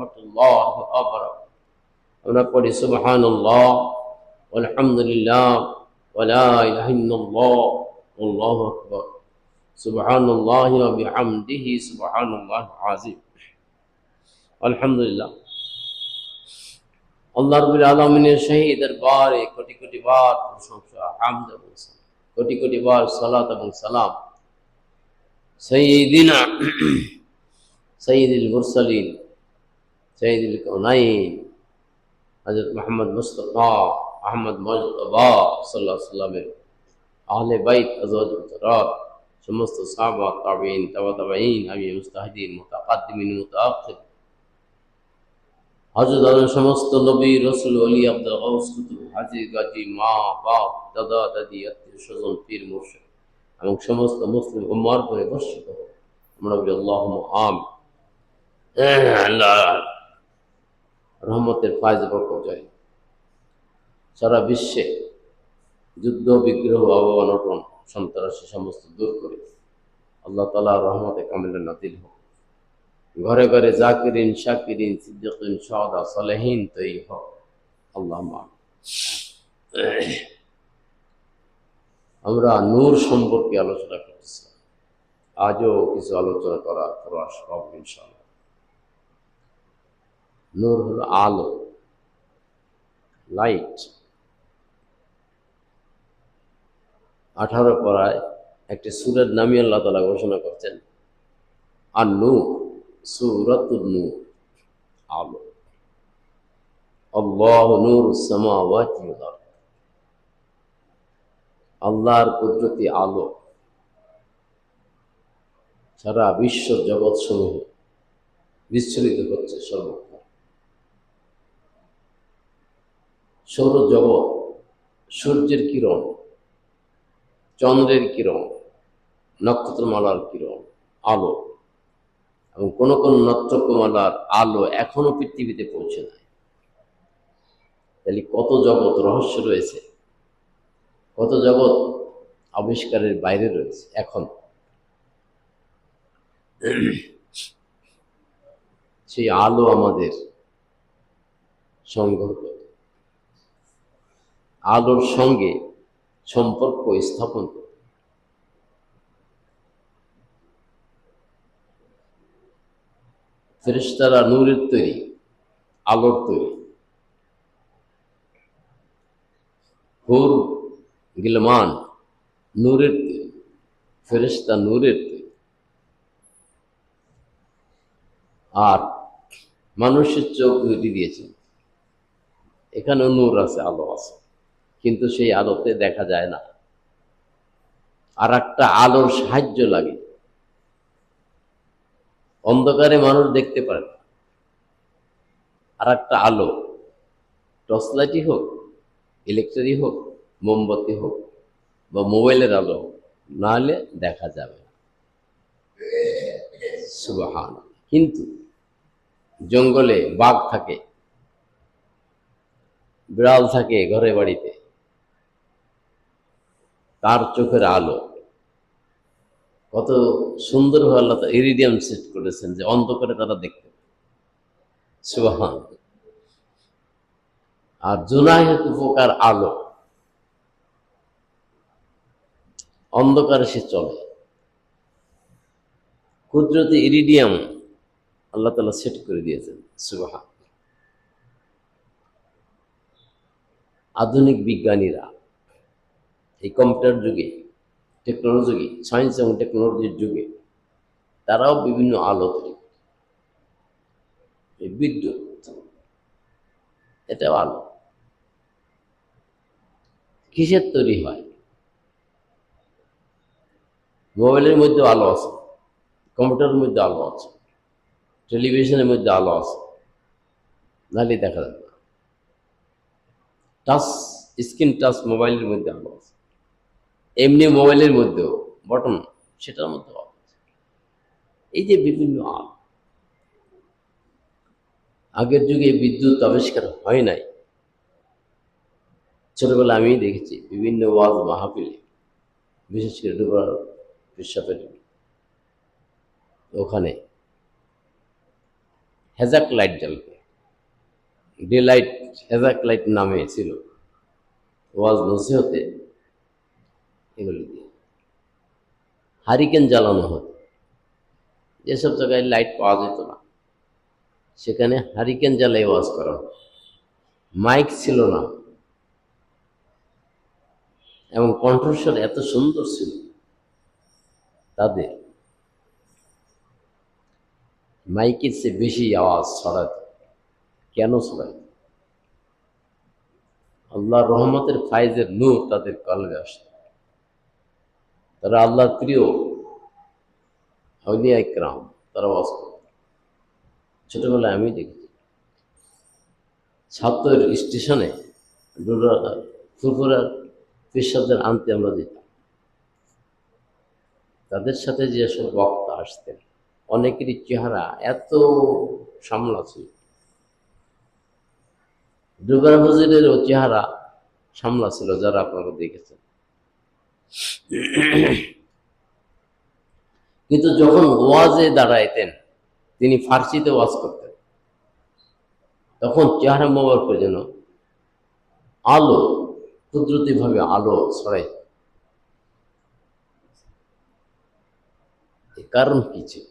الله أكبر. ونقول سبحان الله والحمد لله ولا إله إلا الله والله أكبر. سبحان الله وبحمده سبحان الله العظيم. الحمد لله. আল্লাহ রাব্বুল আলামিনের শাহী দরবারে কোটি কোটি বার প্রশংসা, হামদ এবং কোটি কোটি বার সালাত এবং সালাম সাইয়্যিদিনা সাইয়্যিদুল মুরসালিন সাইয়্যিদুল কাউনাইন হযরত মুহাম্মদ মুস্তাফা আহমদ মুজতবা সাল্লাল্লাহু আলাইহি ওয়াসাল্লামের আহলে বাইত আজওয়াজ মুতাহহারাত সমস্ত সাহাবা তাবেঈন তাবেঈন আমি মুস্তাহিদিন মুতাকাদ্দিমিন মুতাআখির হযরত আদম সমস্ত নবী রাসূল ওলি আব্দুল গাউস কুতুব হাজী গাজী মা বাপ দাদা দাদি আত্মীয় স্বজন পীর মুর্শিদ এবং সমস্ত মুসলিম উম্মার উপরে বর্ষিত হোক। আমরা বলি আল্লাহুম্মা আমিন। আল্লাহ রহমতের ফায়জ বরকত জারি। সারা বিশ্বে যুদ্ধ বিগ্রহ অবনটন সন্ত্রাসী সমস্ত দূর করে আল্লাহ তাআলা রহমতে কামিলা নাযিল হোক। ঘরে ঘরে জাকিরিন শাকিরিন সিদ্দিকিন শুহাদা সালেহিন তৈরি হোক। আল্লাহুম্মা আমিন। আমরা নূর সম্পর্কে আলোচনা করতেছি। আজও কিছু আলোচনা করার প্রয়াস পাবো ইনশাআল্লাহ। নূর হলো আলো, লাইট। 18 পারায় একটি সূরার নামই আল্লাহ তাআলা ঘোষণা করছেন আন-নূর, সূরাতুন নূর, আলো। আল্লাহু নূরুস সামাওয়াতি ওয়াল আরদ। আল্লাহর কুদরতি আলো সারা বিশ্ব জগৎ সমূহে বিচ্ছুরিত হচ্ছে সর্বত্র। সৌরজগৎ, সূর্যের কিরণ, চন্দ্রের কিরণ, নক্ষত্রমালার কিরণ, আলো এবং কোন কোন নক্ষত্রমালার আলো এখনো পৃথিবীতে পৌঁছে নাই। তাহলে কত জগৎ রহস্য রয়েছে, কত জগৎ আবিষ্কারের বাইরে রয়েছে। এখন সেই আলো আমাদের সংগ্রহ করে, আলোর সঙ্গে সম্পর্ক স্থাপন করে। ফেরেশতারা নূরের তৈরি, আলোর তৈরি। হুর গিলমান নূরের তৈরি, ফেরেশতা নূরের তৈরি। আর মানুষের চোখ দুটি দিয়েছেন, এখানেও নূর আছে, আলো আছে, কিন্তু সেই আলোতে দেখা যায় না। আর একটা আলোর সাহায্য লাগে। অন্ধকারে মানুষ দেখতে পারে না। আর একটা আলো, টর্চ লাইটই হোক, ইলেকট্রিক হোক, মোমবাতি হোক বা মোবাইলের আলো হোক, না হলে দেখা যাবে না। সুবহানাল্লাহ। কিন্তু জঙ্গলে বাঘ থাকে, বিড়াল থাকে ঘরে বাড়িতে, তার চোখের আলো কত সুন্দরভাবে আল্লাহ ইরিডিয়াম সেট করেছেন যে অন্ধকারে তারা দেখতে পায়। সুবহানাল্লাহ। আর জুনাহে তুফাকার আলো, অন্ধকারে সে চলে। কুদরতি ইরিডিয়াম আল্লাহ তাআলা সেট করে দিয়েছেন। সুবহানাল্লাহ। আধুনিক বিজ্ঞানীরা এই কম্পিউটার যুগে, টেকনোলজি, সায়েন্স এবং টেকনোলজির যুগে তারাও বিভিন্ন আলো তৈরি করে। এই বিদ্যুৎ, এটাও আলো। কিসের তৈরি হয়? মোবাইলের মধ্যে আলো আছে, কম্পিউটারের মধ্যে আলো আছে, টেলিভিশনের মধ্যে আলো আছে, নাহলে দেখা যাবে না। টাচ স্ক্রিন টাচ মোবাইলের মধ্যে আলো আছে, এমনি মোবাইলের মধ্যেও বটন, সেটার মধ্যে আলো আছে। এই যে বিভিন্ন আলো। আগের যুগে বিদ্যুৎ আবিষ্কার হয় নাই। ছোটবেলা আমি দেখেছি বিভিন্ন ওয়াজ মাহফিলে, বিশেষ করে ডুবরা পেশাপের ওখানে হেজাক লাইট জ্বালবে, ডে লাইট, হেজাক লাইট নামে ছিল ওয়াজ নসিহতে, এগুলি দিয়ে হারিকেন জ্বালানো হতো। যেসব জায়গায় লাইট পাওয়া যেত না সেখানে হারিকেন জ্বালাই ওয়াজ করা হতো। মাইক ছিল না, এবং কণ্ঠস্বর এত সুন্দর ছিল তাদের, মাইকের চেয়ে বেশি আওয়াজ ছড়াত। কেন ছড়ায়? আল্লাহর রহমতের ফায়েজের নূর তাদের কলবে আসত। তারা আল্লাহর প্রিয় আউলিয়া ইকরাম, তারা ওয়াজ করত। ছোটবেলায় আমি দেখেছি ছাত্রের স্টেশনে ফুরফুরার পেশাবদের আনতে আমরা যেতাম। তাদের সাথে যেসব বক্তা আসতেন অনেকেরই চেহারা এত সামলা ছিল। দুবার হুজুরেরও চেহারা সামলা ছিল, যারা আপনারা দেখেছেন। কিন্তু যখন ওয়াজে দাঁড়াইতেন, তিনি ফার্সিতে ওয়াজ করতেন, তখন চেহারা মোবারক যেন আলো, কুদরতি ভাবে আলো ছড়াই। কারণ কি ছিল?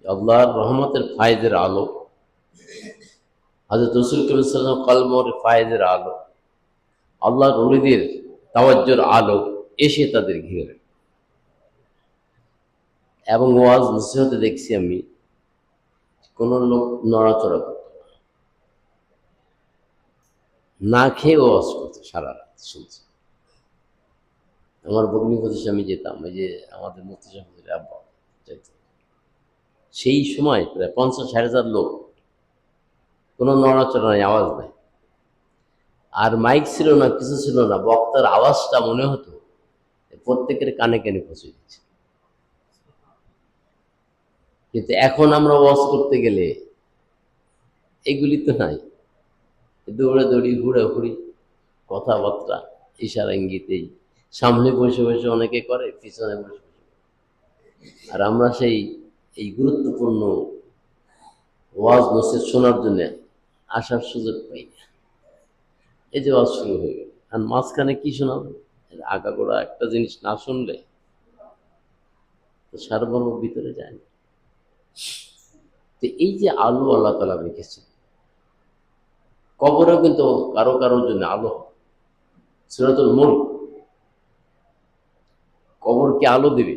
আল্লাহর রহমতের ফায়েজের আলো, হযরত রাসূল করিম সাল্লাল্লাহু আলাইহি ওয়াসাল্লাম কলমের ফায়েজের আলো, আল্লাহর ওলিদের তাওয়াজ্জুর আলো এসে তাদের ঘিরে। এবং ওয়াজ নসিহতে দেখছি আমি কোন লোক নড়াচড়া করত না, খেয়ে ওয়াজ করতো, সারা রাত শুনছে। আমার ভগ্নী প্রদেশে আমি যেতাম, ওই যে আমাদের মুফতি সাহেবের আব্বা যেত, সেই সময় প্রায় 50-60 লোক, কোনো নড়াচড়া নাই, আওয়াজ নাই, আর মাইক ছিল না, কিছু ছিল না। বক্তার আওয়াজটা মনে হতো প্রত্যেকের কানে কানে পৌঁছে দিচ্ছে। কিন্তু এখন আমরা ওয়াজ করতে গেলে এগুলি তো নাই, দৌড়াদৌড়ি, হুড়াহুড়ি, কথাবার্তা, ইশারা ইঙ্গিতেই, সামনে বসে বসে অনেকে করে, পিছনে বসে বসে। আর আমরা এই গুরুত্বপূর্ণ ওয়াজ নসিহত শোনার জন্য আসার সুযোগ পাই না। এই যে ওয়াজ শুরু হয়ে গেল, আর মাঝখানে কি শোনাবো? আগাগোড়া একটা জিনিস না শুনলে তো সারমর্ম ভিতরে যায় না। তো এই যে আলো আল্লাহ তাআলা রেখেছে, কবরেও কিন্তু কারো কারোর জন্য আলো। সূরাতুল মুলক, কবরকে আলো দিবে।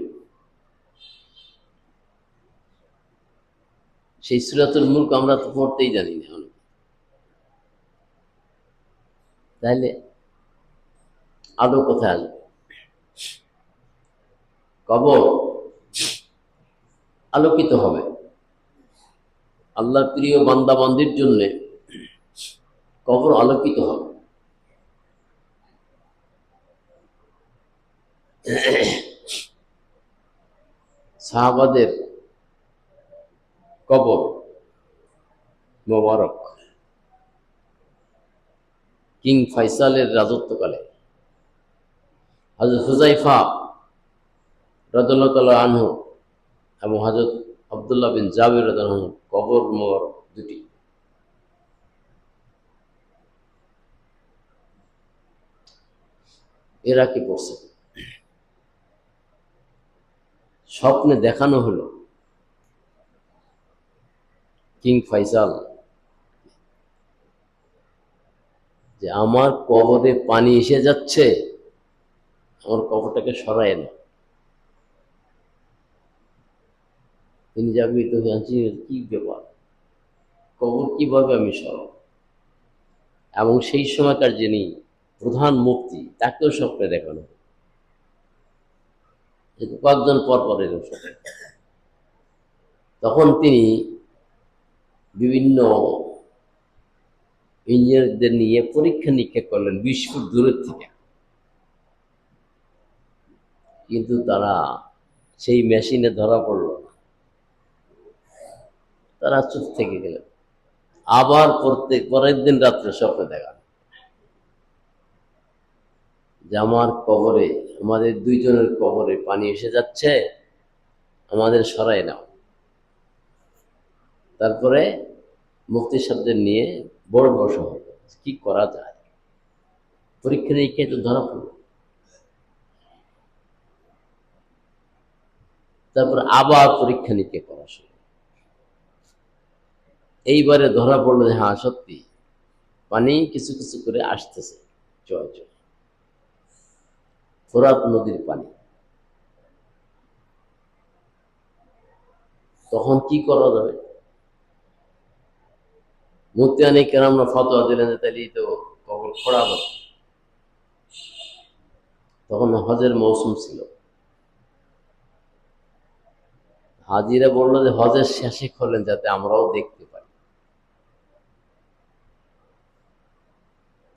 সেই সূরাতুল মুলক আমরা তো পড়তেই জানি না, তাহলে আলো কোথায় আসবে? কবর আলোকিত হবে। আল্লাহর প্রিয় বান্দা বান্দির জন্য কবর আলোকিত হবে। সাহাবাদের কবর মোবারক কিং ফয়সালের রাজত্বকালে হযরত হুযায়ফা রাদিয়াল্লাহু তাআলা আনহু এবং হযরত আব্দুল্লাহ বিন জাবির রাদিয়াল্লাহু আনহু কবর মোবারক দুটি। এরা কি করছে? স্বপ্নে দেখানো হলো কিং ফয়সাল যে আমার কবরে পানি এসে যাচ্ছে, আমার কবরটাকে সরায় না। তিনি জাগ্রত হয়ে আছেন, কি ব্যাপার, কবর কিভাবে আমি সরাব? এবং সেই সময়কার যিনি প্রধান মুফতি, তাকেও স্বপ্নে দেখানো, কয়েকজন পর পর এরকম স্বপ্ন। তখন তিনি বিভিন্ন ইঞ্জিনিয়ারদের নিয়ে পরীক্ষা নিরীক্ষা করলেন 20 ফুট দূরের থেকে, কিন্তু তারা সেই মেশিনে ধরা পড়ল না। তারা চুপ থেকে গেলেন। আবার পরের দিন রাত্রে স্বপ্নে দেখান যে আমার কবরে, আমাদের দুইজনের কবরে পানি এসে যাচ্ছে, আমাদের সরাই নাও। তারপরে মুফতি সাহেবদের নিয়ে বোর্ড বসা হলো, কি করা যায়, পরীক্ষা নিরীক্ষায় তো ধরা পড়ল। তারপর আবার পরীক্ষা নিরীক্ষা করা শুরু। এইবারে ধরা পড়লো যে হ্যাঁ সত্যি পানি কিছু কিছু করে আসতেছে, জয় জয় ফোরাত নদীর পানি। তখন কি করা যাবে? মুফতিয়ানে কেরামরা ফতোয়া দিলেন যে তাহলে তো কবর খোঁড়া হবে। তখন হজের মৌসুম ছিল। হাজিরা বললো যে হজের শেষে খোলেন যাতে আমরাও দেখতে পাই।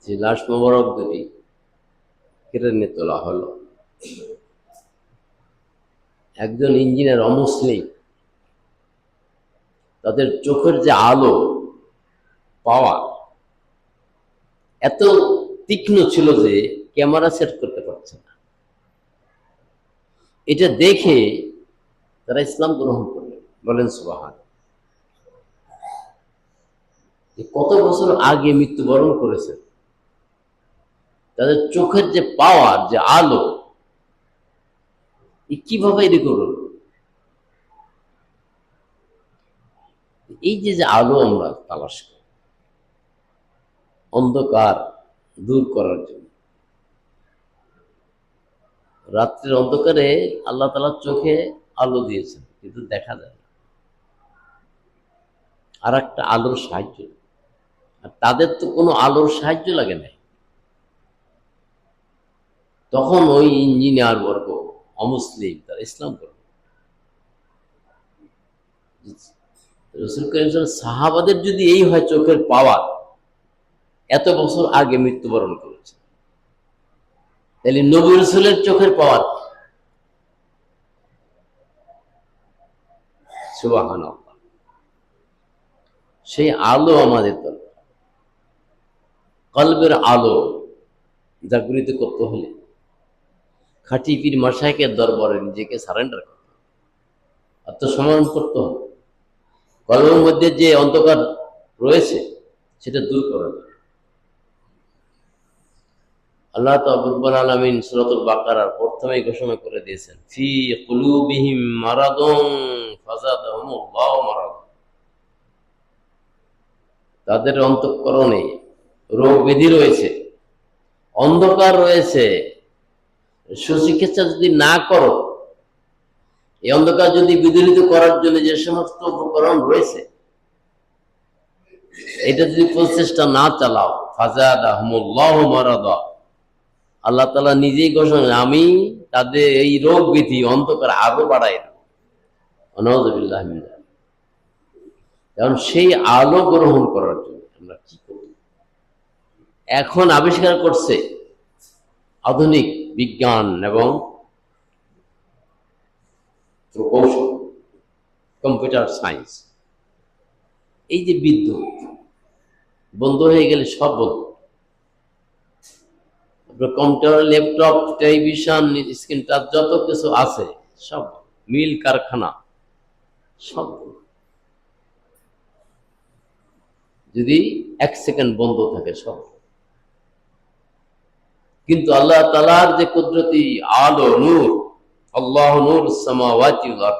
যে লাশ মোবারক দুটি কেটে নিয়ে তোলা হলো। একজন ইঞ্জিনিয়ার অমুসলিম, তাদের চোখের যে আলো পাওয়া এত তীক্ষ্ণ ছিল যে ক্যামেরা সেট করতে পারছে না। এটা দেখে তারা ইসলাম গ্রহণ করলেন। বলেন সুবহান। কত বছর আগে মৃত্যুবরণ করেছেন, তাদের চোখের যে পাওয়ার, যে আলো, কিভাবে এটা করল? এই যে আলো আমরা তালাশ করি অন্ধকার দূর করার জন্য, রাত্রের অন্ধকারে আল্লাহ তাআলা চোখে আলো দিয়েছেন, কিন্তু দেখা যায় না। আর একটা আলোর সাহায্য, আর তাদের তো কোনো আলোর সাহায্য লাগে নাই। তখন ওই ইঞ্জিনিয়ার বর্গ অমুসলিম তারা ইসলাম করল। রাসূল করিম সাহাবাদের যদি এই হয় চোখের পাওয়ার, এত বছর আগে মৃত্যুবরণ করেছে, তাহলে নবী রাসূলের চোখের পাওয়ার। সুবহানাল্লাহ। সেই আলো আমাদের দরকার। কলবের আলো জাগরিত করতে হলে খাঁটি পীর মাশায়েখের দরবারে নিজেকে সারেন্ডার করতে হবে, আত্মসমর্পণ করতে হবে। কলবের মধ্যে যে অন্ধকার রয়েছে সেটা দূর করা যায়। আল্লাহ রাব্বুল আলামিন সূরাতুল বাকারার প্রথমেই ঘোষণা করে দিয়েছেন, ফি কুলুবিহিম মারাদুন ফাযাদাহুমুল্লাহু মারাদা। তাদের অন্তঃকরণে রোগ ব্যাধি রয়েছে, অন্ধকার রয়েছে। সুচিকিৎসা যদি না করো, এই অন্ধকার যদি বিদূরিত করার জন্য যে সমস্ত উপকরণ রয়েছে, এটা যদি প্রচেষ্টা না চালাও, ফাযাদাহুমুল্লাহু মারাদা, আল্লাহ তাআলা নিজেই ঘোষণা, আমি তাদের এই রোগ ব্যাধি অন্ধকার আরো বাড়াই দেব। নাউযুবিল্লাহি মিন যালিক। কারণ সেই আলো গ্রহণ করার জন্য আমরা কি করি? এখন আবিষ্কার করছে আধুনিক বিজ্ঞান এবং প্রকৌশল, কম্পিউটার সায়েন্স, এই যে বিদ্যুৎ বন্ধ হয়ে গেলে সব বন্ধ। Computer, laptop, television, screen touch যত কিছু আছে সব, মিল কারখানা সব, যদি এক সেকেন্ড বন্ধ থাকে সব। কিন্তু আল্লাহ তাআলার যে কুদরতি আলো, নূর, আল্লাহ নূরুস সামাওয়াতি ওয়াল আরদ,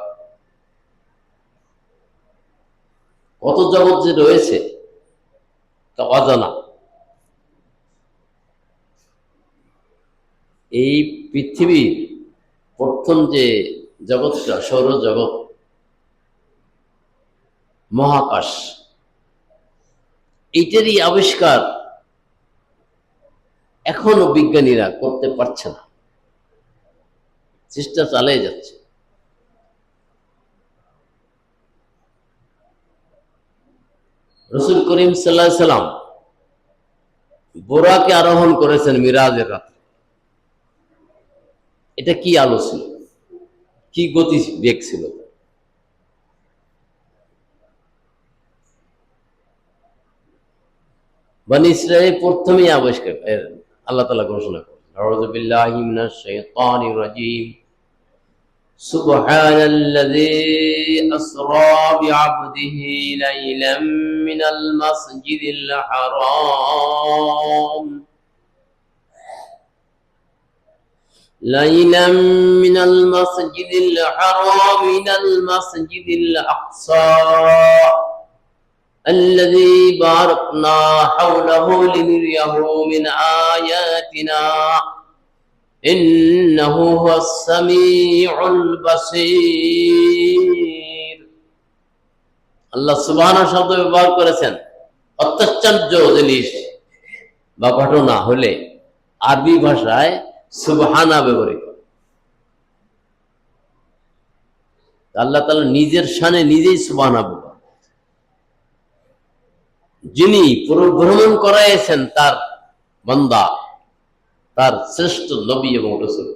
কত জগৎ যে রয়েছে তা অজানা। এই পৃথিবীর প্রথম যে জগৎটা, সৌরজগৎ, মহাকাশ, এইটারই আবিষ্কার এখনো বিজ্ঞানীরা করতে পারছে না, চেষ্টা চালিয়ে যাচ্ছে। রাসূল করিম সাল্লাল্লাহু আলাইহি সাল্লাম বোরাকে আরোহণ করেছেন মিরাজের রাতে। এটা কি আলো ছিল, কি গতি বেগ ছিল! বনী ইসরাঈল প্রথমেই আবিষ্কার আল্লাহ তাআলা ঘোষণা করেন, আউযু বিল্লাহি মিনাশ শাইতানির রাজীম, সুবহানাল্লাযী আসরা বিআবদিহি লাইলাম মিনাল মাসজিদিল হারাম ليلا من المسجد الحرام إلى المسجد الأقصى الذي باركنا حوله لنريه من آياتنا إنه هو السميع البصير আল্লাহ সুবহানাহু শব্দ ব্যবহার করেছেন অত্যাশ্চর্য জিনিস বা ঘটনা হলে আরবি ভাষায় সুবহানা ব্যবহৃত। আল্লাহ তাআলা নিজের শানে নিজেই সুবহানা ব্যবহার, যিনি ভ্রমণ করাইছেন তার বান্দা, তার শ্রেষ্ঠ নবী এবং রাসূল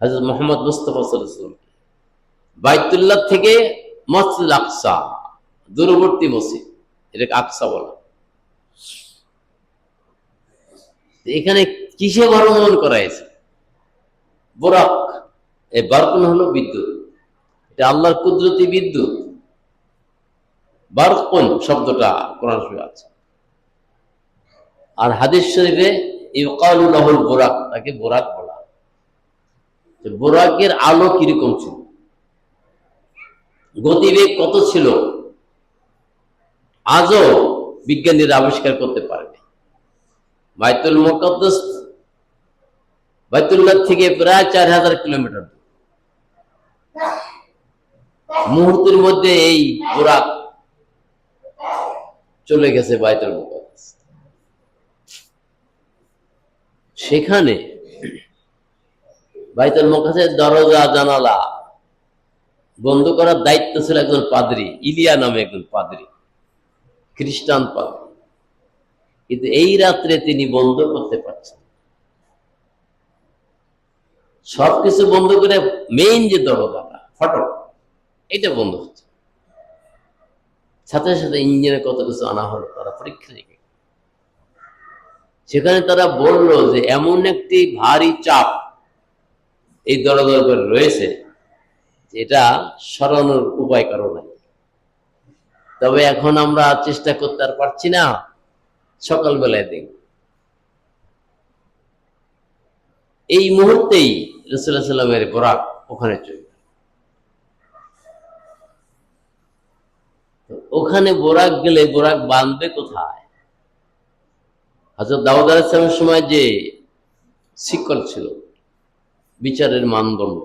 হযরত মুহাম্মদ মুস্তাফা সাল্লাল্লাহু আলাইহি ওয়াসাল্লাম বাইতুল্লাহ থেকে মসজিদ আকসা, দূরবর্তী মসজিদ, এটাকে আকসা বলা। এখানে কিসে ভ্রমণ করাইছে? বুরাক। এই বারকুন হলো বিদ্যুৎ, এটা আল্লাহর কুদরতি বিদ্যুৎ। বারকুন শব্দটা কোরআন শরীফে আছে, আর হাদিস শরীফে ইউকালু লাহুল বুরাক, তাকে বুরাক বলা। বুরাকের আলো কিরকম ছিল, গতিবেগ কত ছিল, আজও বিজ্ঞানীরা আবিষ্কার করতে পারেনি। বাইতুল মুকাদ্দাস বাইতুল্লাহ থেকে প্রায় 4000 কিলোমিটার, মুহূর্তের মধ্যে এই বুরাক চলে গেছে বাইতুল মুকাদ্দাস। সেখানে বাইতুল মুকাদ্দাসের দরজা জানালা বন্ধ করার দায়িত্ব ছিল একজন পাদ্রী, ইলিয়া নামে একজন পাদ্রী, খ্রিস্টান পাদ্রী। কিন্তু এই রাত্রে তিনি বন্ধ করতে পারছেন, সবকিছু বন্ধ করে মেইন যে দরজাটা ফটক, এটা বন্ধ হচ্ছে। সাথে সাথে ইঞ্জিনে কত কিছু আনা হলো, তারা পরীক্ষা নিয়ে সেখানে তারা বলল যে এমন একটি ভারী চাপ এই দরজার উপরে রয়েছে, এটা সরানোর উপায় কারো নাই। তবে এখন আমরা চেষ্টা করতে আর পারছি না, সকালবেলায় দেখব। এই মুহূর্তেই রাসূলুল্লাহ সাল্লাল্লাহু আলাইহি ওয়াসাল্লামের বুরাক ওখানে চলে গেল। ওখানে বুরাক গেলে বুরাক বাঁধবে কোথায়? হযরত দাউদ আলাইহিস সালামের সময় যে শিকল ছিল, বিচারের মানদণ্ড,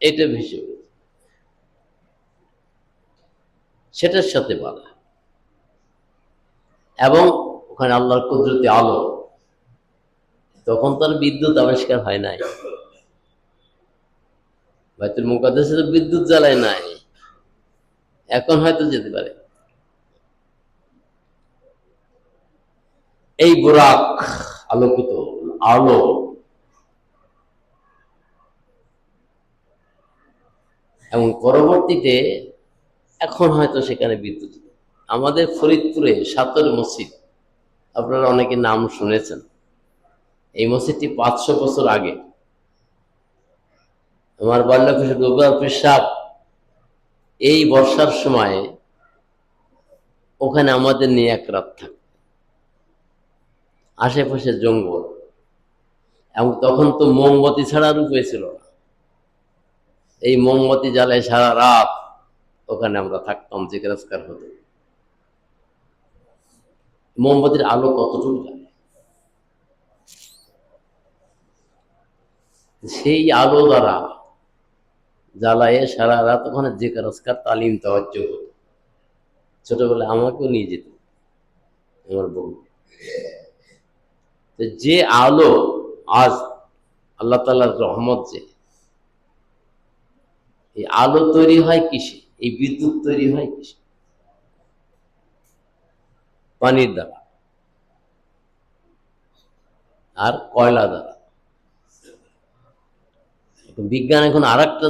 এটা ভেসে গেছে, সেটার সাথে বাঁধা। এবং ওখানে আল্লাহর কুদরতি আলো, তখন তার বিদ্যুৎ আবিষ্কার হয় নাই, বাইতুল মুকাদ্দাসে তো বিদ্যুৎ জ্বালায় নাই, এখন হয়তো যেতে পারে। এই বুরাক আলোকিত আলো এবং পরবর্তীতে এখন হয়তো সেখানে বিদ্যুৎ। আমাদের ফরিদপুরে সাতর মসজিদ, আপনারা অনেকে নাম শুনেছেন। এই মসজিদটি 500 বছর আগে আমার বাল্যকালে গোপাল পেশাব এই বর্ষার সময় ওখানে আমাদের নিয়ে এক রাত থাকে, আশেপাশে জঙ্গল, এবং তখন তো মোমবাতি ছাড়ার উপায় ছিল না। এই মোমবাতি জ্বালায় সারা রাত ওখানে আমরা থাকতাম, জিকির আজকার হতো। মোমবাতির আলো কতটুকু জানে, সেই আলো দ্বারা জ্বালায় সারা রাত ওখানে জিকির আজকার তালিম তাওয়াজ্জুহ হতো। ছোটবেলায় আমাকেও নিয়ে যেত আমার বউ। যে আলো আজ আল্লাহ তাআলার রহমত, যে এই আলো তৈরি হয় কিসে, এই বিদ্যুৎ তৈরি হয় কিসে? পানির দ্বারা আর কয়লা দ্বারা। বিজ্ঞান এখন আর একটা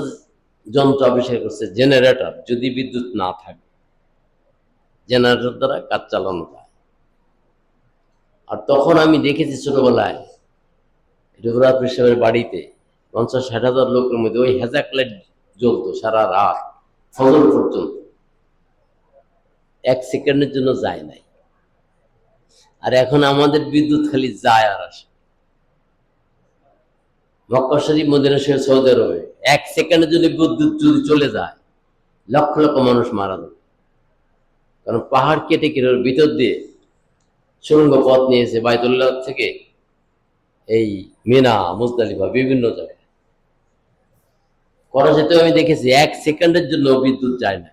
যন্ত্র আবিষ্কার করছে, জেনারেটর। যদি বিদ্যুৎ না থাকে, জেনারেটর দ্বারা কাজ চালানো যায়। আর তখন আমি দেখেছি ছোটবেলায় রঘুনাথ পেশাবের বাড়িতে 50-60 হাজার লোকের মধ্যে ওই হেজাক লাইট জ্বলতো সারা রাত ফজর পর্যন্ত, 1 সেকেন্ডের জন্য যায় নাই। আর এখন আমাদের বিদ্যুৎ খালি যায় আর আসে। মক্কা শরীফ, মদিনা শরীফ, সৌদি আরবে 1 সেকেন্ডের জন্য বিদ্যুৎ যদি চলে যায়, লক্ষ লক্ষ মানুষ মারা যাবে। কারণ পাহাড় কেটে কেটে ভিতর দিয়ে সুড়ঙ্গ পথ নিয়েছে বাইতুল্লাহ থেকে এই মিনা, মুজদালিফা, বিভিন্ন জায়গায়। করাচিতেও আমি দেখেছি 1 সেকেন্ডের জন্য বিদ্যুৎ যায় না।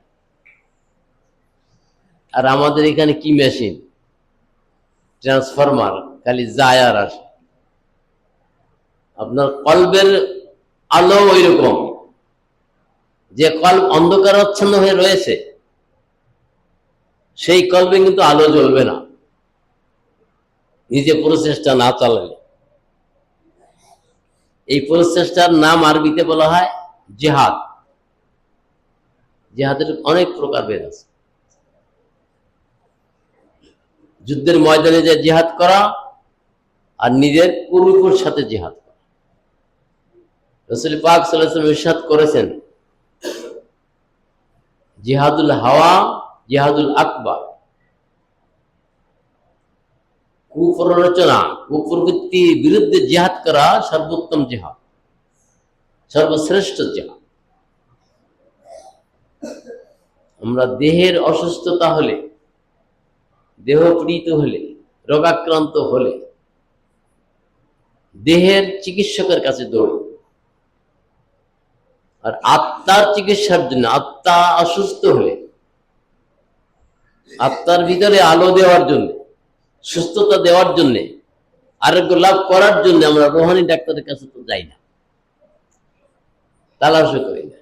আর আমাদের এখানে কি মেশিন, ট্রান্সফরমার, খালি যায় আর আসে। আপনার কলবের আলো ওই রকম, যে কল্ব অন্ধকারাচ্ছন্ন হয়ে রয়েছে সেই কল্বে কিন্তু আলো জ্বলবে না নিজে প্রচেষ্টা না চালালে। এই প্রচেষ্টার নাম আরবিতে বলা হয় জিহাদ। জিহাদের অনেক প্রকার ভেদ আছে। যুদ্ধের ময়দানে যে জিহাদ করা আর নিজের পূর্বপুরুষের সাথে জিহাদ করা। রাসূল পাক সাল্লাল্লাহু আলাইহি ওয়াসাল্লাম ইরশাদ করেছেন, জিহাদুল হাওয়া জিহাদুল আকবার, কুপ্ররোচনা, কুপ্রবৃত্তির বিরুদ্ধে জিহাদ করা সর্বোত্তম জিহাদ, সর্বশ্রেষ্ঠ জিহাদ। আমরা দেহের অসুস্থতা হলে, দেহ পীড়িত হলে, রোগাক্রান্ত হলে দেহের চিকিৎসকের কাছে দৌড়ি। আর আত্মার চিকিৎসার জন্য, আত্মা অসুস্থ হলে আত্মার ভিতরে আলো দেওয়ার জন্য, সুস্থতা দেওয়ার জন্য, আরোগ্য লাভ করার জন্য আমরা রোহানি ডাক্তারের কাছে তো যাই না, তালাশও করি না।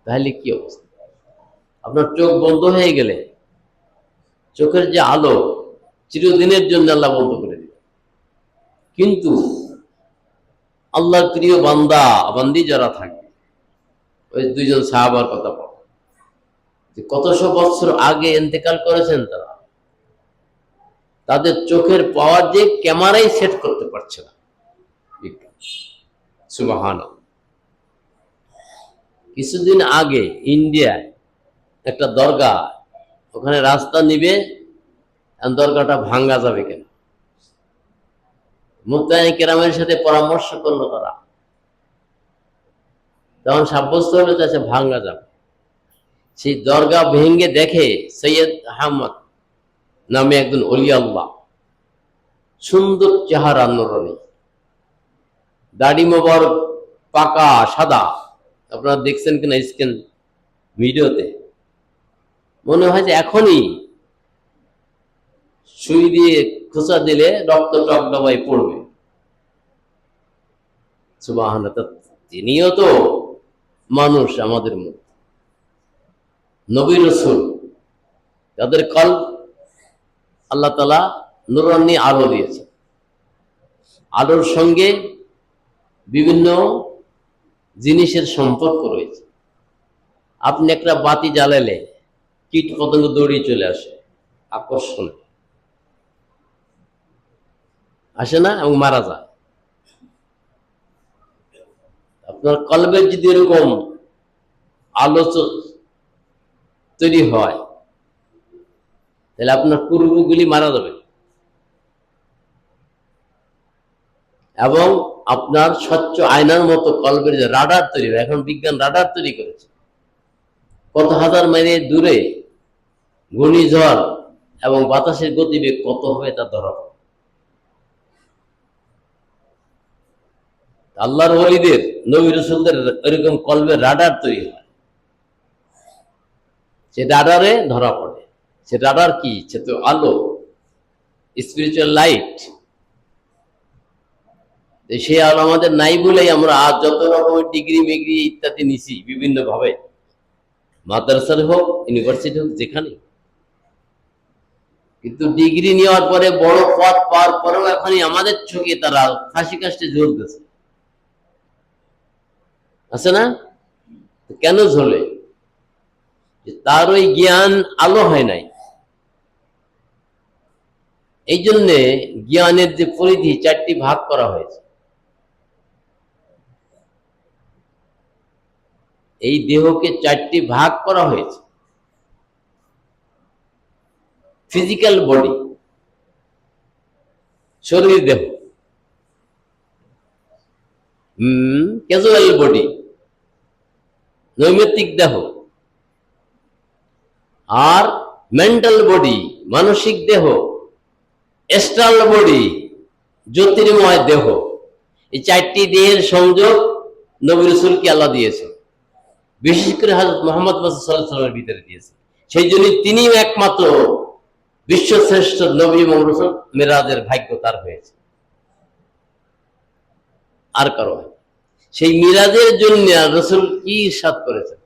তাহলে কি অবস্থা? আপনার চোখ বন্ধ হয়ে গেলে চোখের যে আলো চিরদিনের জন্য আল্লাহ বন্ধ করে দিবে। কিন্তু আল্লাহর প্রিয় বান্দা বান্দি যারা থাকবে, ওই 2 জন সাহাবার কথা বল, যে কতশো বছর আগে ইন্তেকাল করেছেন তারা, তাদের চোখের পাওয়ার যে ক্যামেরাই সেট করতে পারছে না। সুবহানাল্লাহ। কিছুদিন আগে ইন্ডিয়ায় একটা দরগা, ওখানে রাস্তা নিবে, দরগাটা ভাঙ্গা যাবে কেন? মুফতি কেরামের সাথে পরামর্শ করলো তারা, তখন সাব্যস্ত হলো যে ভাঙ্গা যাবে। সেই দরগা ভেঙ্গে দেখে সৈয়দ আহমদ নামে একজন ওলি আল্লাহ, সুন্দর চেহারা, নুরানি, দাড়ি মোবারক পাকা সাদা। আপনারা দেখছেন কিনা স্ক্যান ভিডিওতে, মনে হয় যে এখনই সুই দিয়ে খোঁচা দিলে রক্ত টকডবাই পড়বে। সুবহানাল্লাহ। তিনিও তো মানুষ আমাদের মধ্যে, নবী রাসূল, তাদের কল্ব আল্লাহ তাআলা নূরানি আলো দিয়েছে। আলোর সঙ্গে বিভিন্ন জিনিসের সম্পর্ক রয়েছে। আপনি একটা বাতি জ্বালালে কীট পতঙ্গ দৌড়িয়ে চলে আসে, আকর্ষণ আসে না, এবং মারা যায়। আপনার কলবের যদি এরকম আলো তৈরি হয়, তাহলে আপনার পূর্বগুলি মারা যাবে, এবং আপনার স্বচ্ছ আয়নার মতো কলবের যে রাডার তৈরি হয়, এখন বিজ্ঞান রাডার তৈরি করেছে, কত হাজার মাইল দূরে ঘূর্ণিঝড় এবং বাতাসের গতিবেগ কত হবে তা ধরা পড়ে। আল্লাহর ওলিদের, নবী রাসূলদের এরকম কলবের রাডার তৈরি হয়, সে রাডারে ধরা পড়ে। সে রাডার কি? সে তো আলো, স্পিরিচুয়াল লাইট। সে আলো আমাদের নাই বলেই আমরা আজ যত রকমের ডিগ্রি মিগ্রি ইত্যাদি নিছি বিভিন্ন ভাবে, মাদ্রাসার হোক, ইউনিভার্সিটি হোক, যেখানে। কিন্তু ডিগ্রি নেওয়ার পরে, বড় পদ পাওয়ার পরেও এখনই আমাদের চোখে তারা ফাঁসি কাস্টে ঝুলতেছে, আছে না? কেন ঝোলে? তার ওই জ্ঞান আলো হয় নাই। এই জন্যে জ্ঞানের যে পরিধি 4টি ভাগ করা হয়েছে। এই দেহকে 4টি ভাগ করা হয়েছে। ফিজিক্যাল বডি, শরীর দেহ, ক্যাজুয়াল বডি, নৈমিত্তিক দেহ, আর মেন্টাল বডি, মানসিক দেহ, এস্ট্রাল বডি, জ্যোতির্ময় দেহ। এই 4টি দেহের সংযোগ নবী রাসূলকে আল্লাহ দিয়েছে, বিশেষ করে হযরত মুহাম্মদ সাল্লাল্লাহু আলাইহি ওয়াসাল্লামের ভিতরে দিয়েছে। সেই জন্য তিনিও একমাত্র বিশ্বশ্রেষ্ঠ নবী এবং রাসূল, মেরাজের ভাগ্য তার হয়েছে, আর কারো হয়। সেই মিরাজের জন্য রাসূল কি ইরশাদ করেছেন,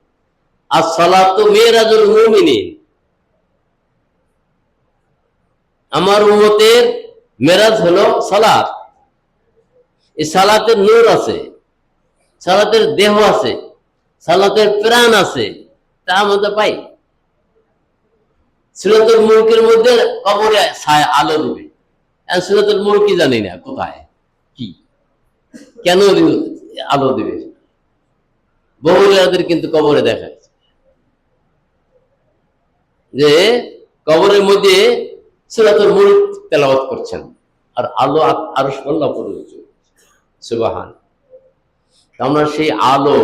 আস-সালাতু মিরাজুল মুমিনিন, আমার উম্মতের মেরাজ হলো সালাত। এই সালাতের নূর আছে, সালাতের দেহ আছে, সালাতের প্রাণ আছে, তা আমরা পাই। সূরাতুল মুলকের মধ্যে কবরে ছায়া আলো দিবে, সূরাতুল মুলক কি জানি না কোথায় কি কেন আলো দিবে, বহুলাদের কিন্তু কবরে দেখায় যে কবরের মধ্যে সূরাতুল মুলক তেলাওয়াত করছেন, আর আলো আরশ আল্লাহ পড়ছে। সুবহান। আমরা সেই আলো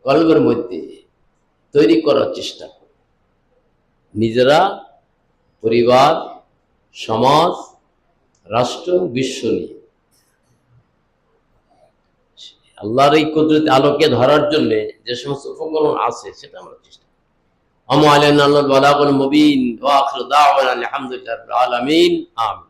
কলবের মধ্যে তৈরি করার চেষ্টা করি, নিজেরা, পরিবার, সমাজ, রাষ্ট্র, বিশ্ব নিয়ে। আল্লাহর এই কুদরতি আলোকে ধরার জন্য যে সমস্ত উপকরণ আছে সেটা আমরা চেষ্টা করি। আমা আলাইনা আল বালাগুল মুবিন ওয়া আখিরু দাওয়ানা আলহামদুলিল্লাহি রাব্বিল আলামিন। আমিন।